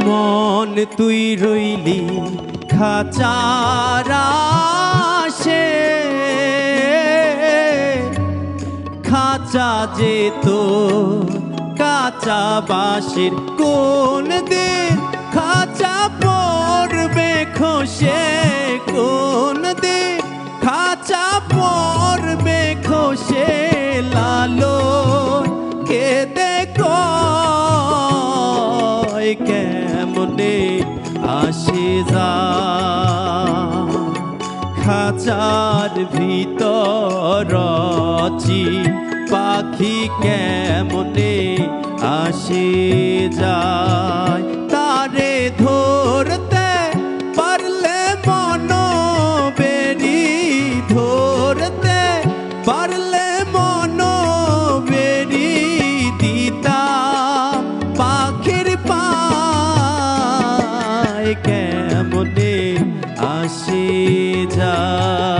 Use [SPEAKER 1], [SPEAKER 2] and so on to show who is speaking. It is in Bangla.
[SPEAKER 1] মন তুই রইলি খাঁচারা সে খাঁচা যেত কাঁচা বাঁশের কোন দিন খাঁচা পড়বে খসে কোন দিন খাঁচা পড়বে খসে লালো কেঁদে কয় কেমনে আসে যা খাঁচার ভিতর পাখি কেমনে আসে যায় তারে ধরতে পারলে মন বেরি ধরতে পারলে মন বেরি দিতা পাখির পায় কেমনে আসে যায়।